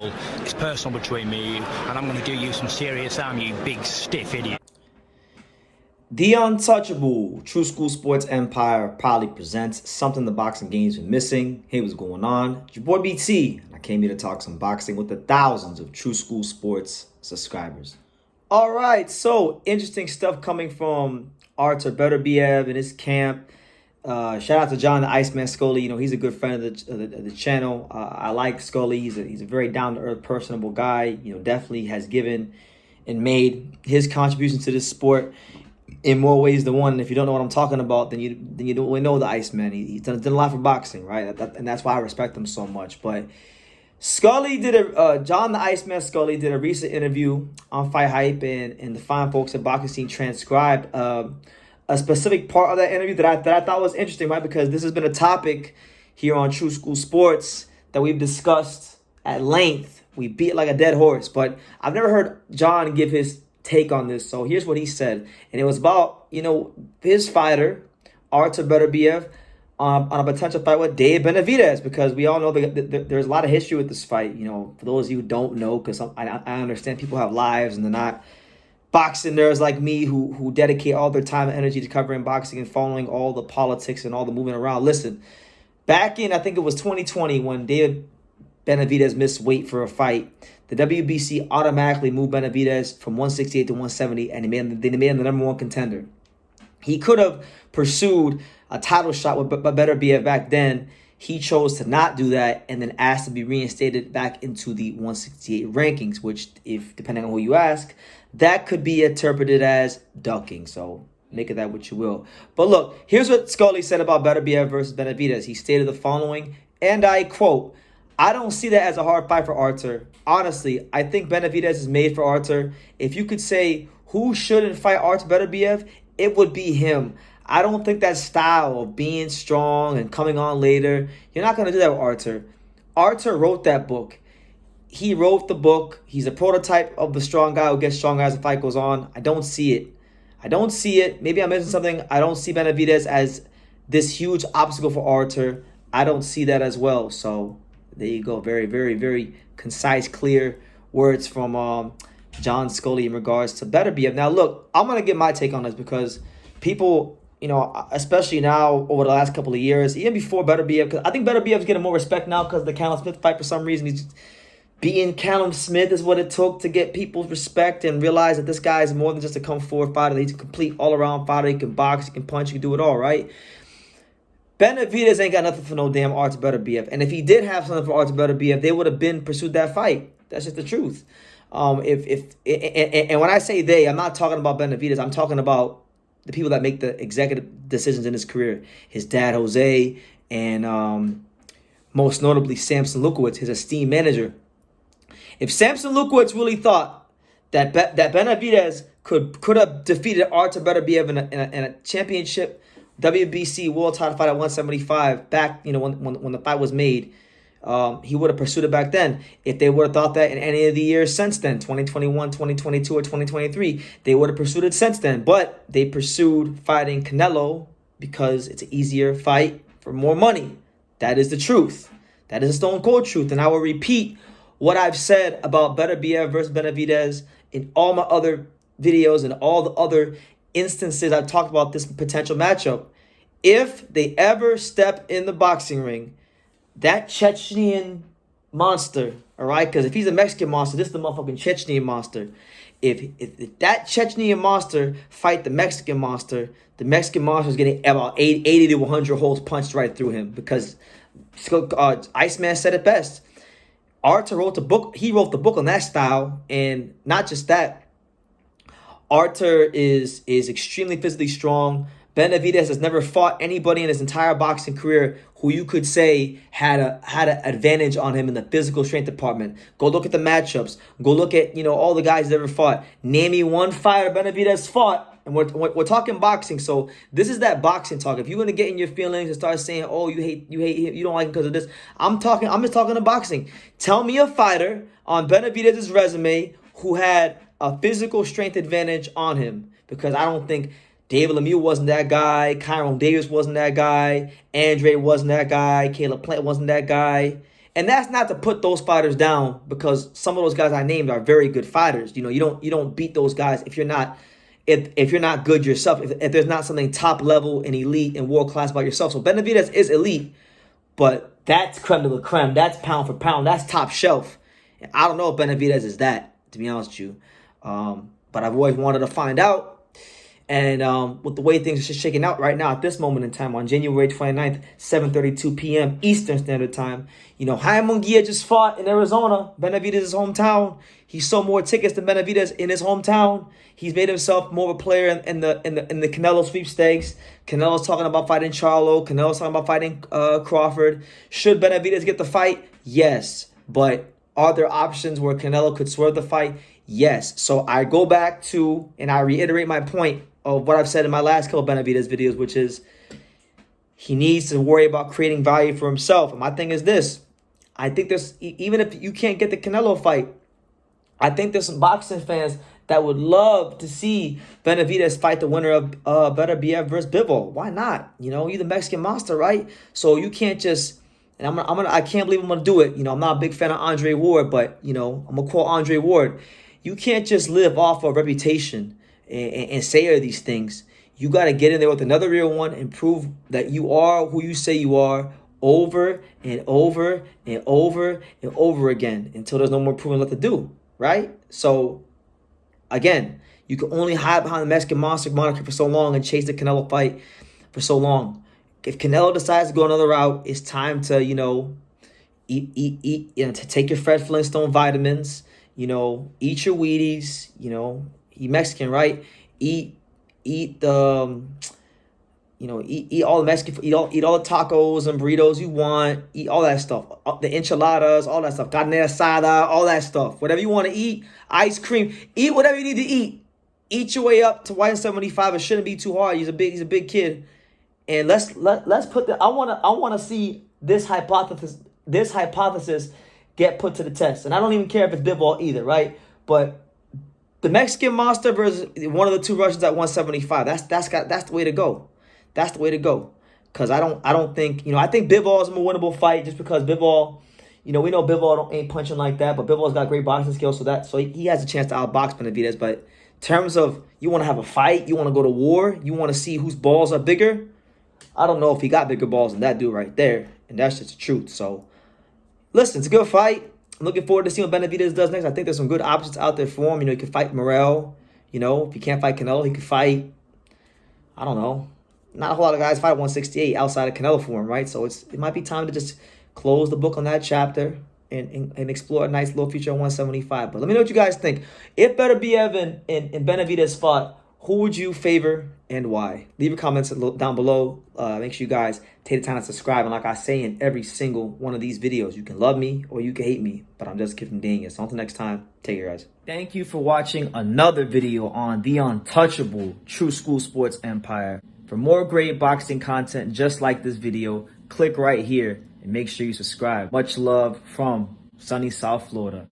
It's personal between me and you, and I'm going to do you some serious harm, you big stiff idiot. The Untouchable True School Sports Empire proudly presents something the boxing game's been missing. Hey, what's going on? It's your boy BT, and I came here to talk some boxing with the thousands of True School Sports subscribers. All right, so interesting stuff coming from Artur Beterbiev and his camp. Shout out to John the Iceman Scully. You know, he's a good friend of the channel. I like Scully. He's a very down to earth, personable guy. You know, definitely has given and made his contribution to this sport in more ways than one. And if you don't know what I'm talking about, then you don't really know the Iceman. He's done a lot for boxing, right? And that's why I respect him so much. But Scully John the Iceman Scully did a recent interview on Fight Hype, and the fine folks at Boxing Scene transcribed a specific part of that interview that I thought was interesting, right? Because this has been a topic here on True School Sports that we've discussed at length. We beat it like a dead horse, but I've never heard John give his take on this. So here's what he said, and it was about, you know, his fighter Artur Beterbiev on a potential fight with Benavidez, because we all know that there's a lot of history with this fight. You know, for those of you who don't know, because I understand people have lives and they're not boxing nerds like me who dedicate all their time and energy to covering boxing and following all the politics and all the moving around. Listen, back in, I think it was 2020, when Benavidez missed weight for a fight, the WBC automatically moved Benavidez from 168 to 170, and they made him the number one contender. He could have pursued a title shot with Beterbiev back then. He chose to not do that, and then asked to be reinstated back into the 168 rankings, which, if depending on who you ask, that could be interpreted as ducking. So make of that what you will. But look, here's what Scully said about Beterbiev versus Benavidez. He stated the following, and I quote, "I don't see that as a hard fight for Artur. Honestly, I think Benavidez is made for Artur. If you could say who shouldn't fight Artur Beterbiev, it would be him. I don't think that style of being strong and coming on later, you're not going to do that with Artur. Artur wrote that book. He wrote the book. He's a prototype of the strong guy who gets stronger as the fight goes on. I don't see it. Maybe I'm missing something. I don't see Benavidez as this huge obstacle for Artur. I don't see that as well." So there you go. Very, very, very concise, clear words from John Scully in regards to Beterbiev. Now, look, I'm going to get my take on this, because people, you know, especially now over the last couple of years, even before Beterbiev, because I think Beterbiev's getting more respect now because of the Callum Smith fight. For some reason, he's beating Callum Smith is what it took to get people's respect and realize that this guy is more than just a come forward fighter. He's a complete all-around fighter. He can box, he can punch, he can do it all, right? Benavidez ain't got nothing for no damn Artur Beterbiev. And if he did have something for Artur Beterbiev, they would have been pursued that fight. That's just the truth. And when I say they, I'm not talking about Benavidez. I'm talking about the people that make the executive decisions in his career. His dad, Jose, and most notably Samson Lukowicz, his esteemed manager. If Samson Lukowicz really thought that Benavidez could have defeated Artur Beterbiev in a championship WBC world title fight at 175 back, you know, when the fight was made, he would have pursued it back then. If they would have thought that in any of the years since then, 2021, 2022, or 2023, they would have pursued it since then. But they pursued fighting Canelo because it's an easier fight for more money. That is the truth. That is a stone cold truth. And I will repeat what I've said about Beterbiev versus Benavidez in all my other videos and all the other instances I've talked about this potential matchup. If they ever step in the boxing ring, that Chechnyan monster, all right? Because if he's a Mexican monster, this is the motherfucking Chechnyan monster. If that Chechnyan monster fight the Mexican monster is getting about 80 to 100 holes punched right through him, because Iceman said it best. Artur wrote the book. He wrote the book on that style, and not just that. Artur is extremely physically strong. Benavidez has never fought anybody in his entire boxing career who you could say had an advantage on him in the physical strength department. Go look at the matchups. Go look at, you know, all the guys that ever fought. Name me one fighter Benavidez fought. And we're talking boxing, so this is that boxing talk. If you're gonna get in your feelings and start saying, "Oh, you hate him, you don't like him because of this," I'm just talking to boxing. Tell me a fighter on Benavidez's resume who had a physical strength advantage on him, because I don't think David Lemieux wasn't that guy, Kyron Davis wasn't that guy, Andre wasn't that guy, Caleb Plant wasn't that guy. And that's not to put those fighters down, because some of those guys I named are very good fighters. You know, you don't beat those guys if you're not good yourself. If there's not something top level and elite and world class about yourself. So Benavidez is elite, but that's creme de la creme. That's pound for pound. That's top shelf. And I don't know if Benavidez is that, to be honest with you. But I've always wanted to find out. And with the way things are shaking out right now at this moment in time on January 29th, 7:32 p.m. Eastern Standard Time, you know, Jaime Munguia just fought in Arizona, Benavidez' hometown. He sold more tickets than Benavidez in his hometown. He's made himself more of a player in the Canelo sweepstakes. Canelo's talking about fighting Charlo. Canelo's talking about fighting Crawford. Should Benavidez get the fight? Yes. But are there options where Canelo could swerve the fight? Yes. So I go back to, and I reiterate my point of what I've said in my last couple Benavidez videos, which is he needs to worry about creating value for himself. And my thing is this. I think there's, even if you can't get the Canelo fight, I think there's some boxing fans that would love to see Benavidez fight the winner of Beterbiev versus Bivol. Why not? You know, you're the Mexican monster, right? So you can't just, and I can't believe I'm gonna do it. You know, I'm not a big fan of Andre Ward, but you know, I'm gonna quote Andre Ward. You can't just live off of reputation and say all these things. You got to get in there with another real one and prove that you are who you say you are over and over and over and over again until there's no more proving left to do, right? So, again, you can only hide behind the Mexican monster moniker for so long and chase the Canelo fight for so long. If Canelo decides to go another route, it's time to, you know, eat, you know, to take your Fred Flintstone vitamins, you know, eat your Wheaties, you know, eat Mexican, right? Eat the, you know, eat all the Mexican, eat all the tacos and burritos you want. Eat all that stuff, the enchiladas, all that stuff, carne asada, all that stuff. Whatever you want to eat, ice cream, eat whatever you need to eat. Eat your way up to 175. It shouldn't be too hard. He's a big kid, and let's put the. I want to see this hypothesis get put to the test, and I don't even care if it's Bivol either, right? But the Mexican monster versus one of the two Russians at 175. That's the way to go. That's the way to go. Cause I don't think, you know, I think Bivol is a more winnable fight just because Bivol, you know, we know Bivol ain't punching like that, but Bivol's got great boxing skills, so he has a chance to outbox Benavidez. But in terms of you want to have a fight, you want to go to war, you want to see whose balls are bigger, I don't know if he got bigger balls than that dude right there, and that's just the truth. So listen, it's a good fight. I'm looking forward to seeing what Benavidez does next. I think there's some good options out there for him. You know, he could fight Morel. You know, if he can't fight Canelo, he could fight, I don't know. Not a whole lot of guys fight 168 outside of Canelo for him, right? So it might be time to just close the book on that chapter and explore a nice little future at 175. But let me know what you guys think. If Beterbiev and Benavidez fought, who would you favor and why? Leave your comments down below. Make sure you guys take the time to subscribe. And like I say in every single one of these videos, you can love me or you can hate me, but I'm just giving dang it. So until next time, take care, guys. Thank you for watching another video on the untouchable True School Sports Empire. For more great boxing content just like this video, click right here and make sure you subscribe. Much love from sunny South Florida.